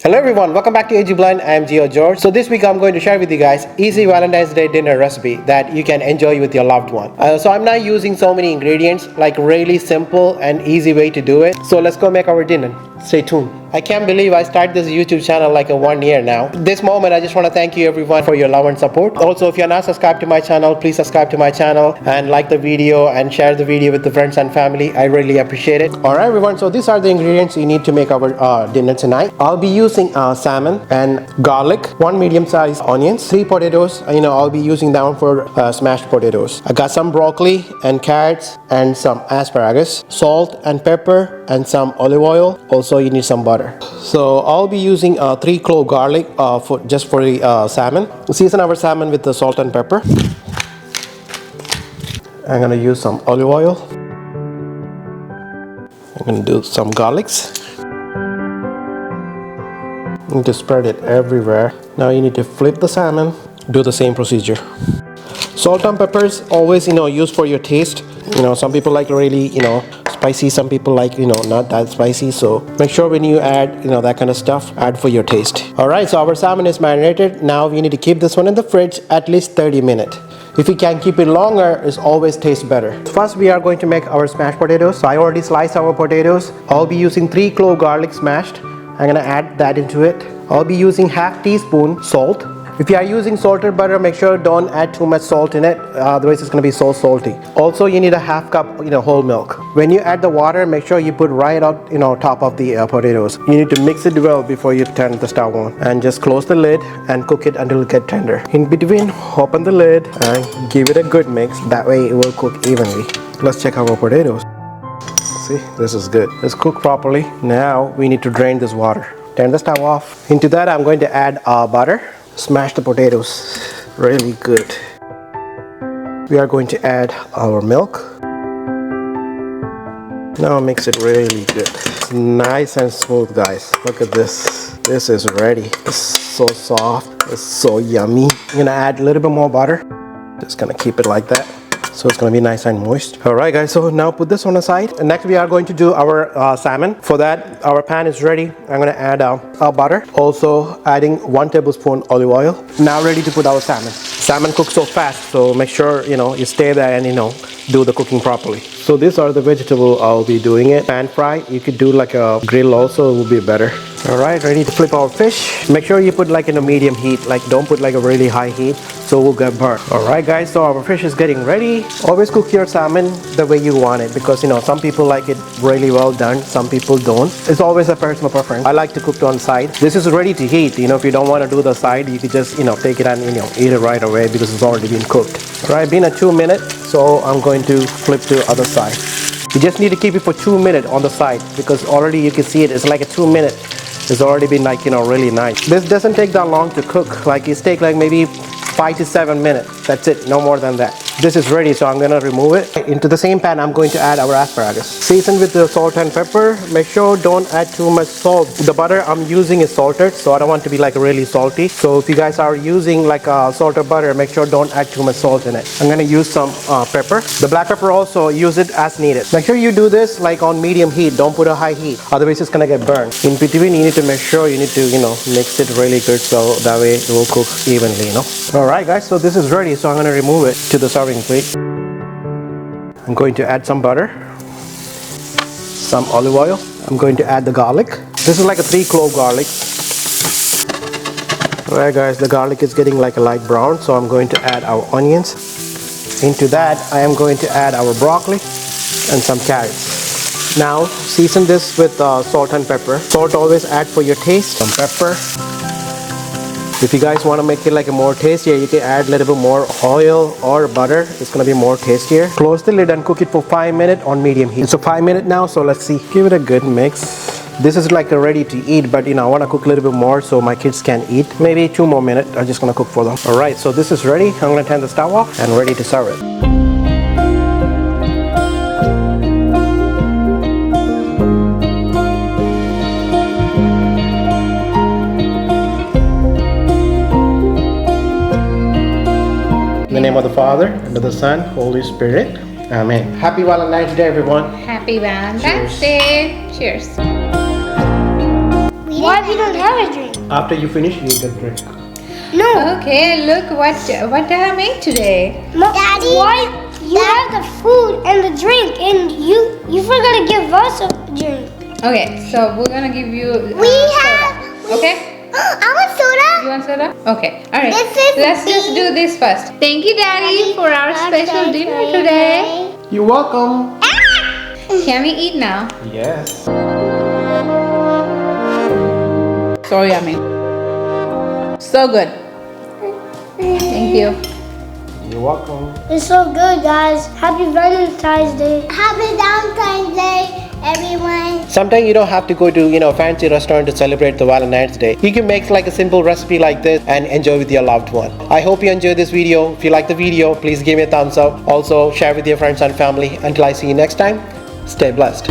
Hello everyone, welcome back to AG Blind. I am Gio George. So this week I'm going to share with you guys easy Valentine's Day dinner recipe that you can enjoy with your loved one. So I'm not using so many ingredients, like really simple and easy way to do it. So let's go make our dinner. Stay tuned. I can't believe I started this YouTube channel like 1 year now. This moment I just want to thank you everyone for your love and support. Also, if you're not subscribed to my channel, please subscribe to my channel and like the video and share the video with the friends and family. I really appreciate it. Alright everyone, so these are the ingredients you need to make our dinner tonight. I'll be using salmon and garlic, 1 medium-sized onions, 3 potatoes. I'll be using that one for smashed potatoes. I got some broccoli and carrots and some asparagus, salt and pepper and some olive oil. Also you need some butter. So I'll be using 3 clove garlic for the salmon. Season our salmon with the salt and pepper. I'm gonna use some olive oil. I'm gonna do some garlics. You need to spread it everywhere. Now you need to flip the salmon. Do the same procedure. Salt and peppers always use for your taste. Some people like really spicy, some people like not that spicy, so make sure when you add that kind of stuff, add for your taste. Alright, so our salmon is marinated. Now we need to keep this one in the fridge at least 30 minutes. If you can keep it longer, it always tastes better. First we are going to make our smashed potatoes. So I already sliced our potatoes. I'll be using 3 clove garlic smashed. I'm gonna add that into it. I'll be using half teaspoon salt. If you are using salted butter, make sure don't add too much salt in it, otherwise it's going to be so salty. Also, you need a half cup, whole milk. When you add the water, make sure you put right out, top of the potatoes. You need to mix it well before you turn the stove on, and just close the lid and cook it until it gets tender. In between, open the lid and give it a good mix. That way, it will cook evenly. Let's check our potatoes. See, this is good. Let's cook properly. Now we need to drain this water. Turn the stove off. Into that, I'm going to add butter. Smash the potatoes really good. We are going to add our milk. Now mix it really good. It's nice and smooth, guys. Look at this. This is ready. It's so soft. It's so yummy. I'm gonna add a little bit more butter. Just gonna keep it like that. So it's going to be nice and moist. Alright guys, so now put this on the side. And next we are going to do our salmon. For that, our pan is ready. I'm going to add our butter. Also adding 1 tablespoon olive oil. Now ready to put our salmon. Salmon cooks so fast, so make sure you stay there and do the cooking properly. So these are the vegetables I'll be doing it. Pan fry, you could do like a grill also, it will be better. Alright, ready to flip our fish. Make sure you put like in a medium heat, like don't put like a really high heat, so it will get burnt. Alright guys, so our fish is getting ready. Always cook your salmon the way you want it, because some people like it really well done, some people don't. It's always a personal preference. I like to cook it on side. This is ready to heat. If you don't want to do the side, you could just take it and eat it right away because it's already been cooked. Alright, been a 2 minutes, so I'm going to flip to the other side. You just need to keep it for 2 minutes on the side, because already you can see it's like a 2 minute. It's already been like really nice. This doesn't take that long to cook. Like it takes like maybe 5 to 7 minutes. That's it, no more than that. This is ready, so I'm gonna remove it. Into the same pan, I'm going to add our asparagus. Season with the salt and pepper. Make sure don't add too much salt. The butter I'm using is salted, so I don't want to be like really salty. So if you guys are using like salted butter, make sure don't add too much salt in it. I'm gonna use some pepper. The black pepper also, use it as needed. Make sure you do this like on medium heat. Don't put a high heat, otherwise it's gonna get burned. In between, you need to make sure you need to mix it really good, so that way it will cook evenly. Alright guys, so this is ready, so I'm gonna remove it to the serving plate. I'm going to add some butter, some olive oil. I'm going to add the garlic. This is like a 3 clove garlic. Alright guys, the garlic is getting like a light brown, so I'm going to add our onions. Into that, I am going to add our broccoli and some carrots. Now season this with salt and pepper. Salt always add for your taste. Some pepper. If you guys want to make it like a more tastier, you can add a little bit more oil or butter. It's going to be more tastier. Close the lid and cook it for 5 minutes on medium heat. It's a 5 minutes now, so let's see. Give it a good mix. This is like ready to eat, but I want to cook a little bit more so my kids can eat. Maybe 2 more minutes. I'm just going to cook for them. Alright, so this is ready. I'm going to turn the stove off and ready to serve it. In the name of the Father, and of the Son, Holy Spirit. Amen. Happy Valentine's Day, everyone. Happy Valentine's Day. Cheers. We Why we don't have a drink? After you finish, you get drink. No. Okay, look what I made today. Daddy, why you have the food and the drink and you forgot to give us a drink? Okay, so we're gonna give you soda. Okay? I want soda. You want soda? Okay. All right. This is Let's just do this first. Thank you, Daddy, for our special dinner today. You're welcome. Can we eat now? Yes. So yummy. So good. Thank you. You're welcome. It's so good, guys. Happy Valentine's Day. Happy Valentine's Day, everyone. Sometimes you don't have to go to fancy restaurant to celebrate the Valentine's Day. You can make like a simple recipe like this and enjoy with your loved one. I hope you enjoyed this video. If you like the video, please give me a thumbs up. Also share with your friends and family. Until I see you next time, stay blessed.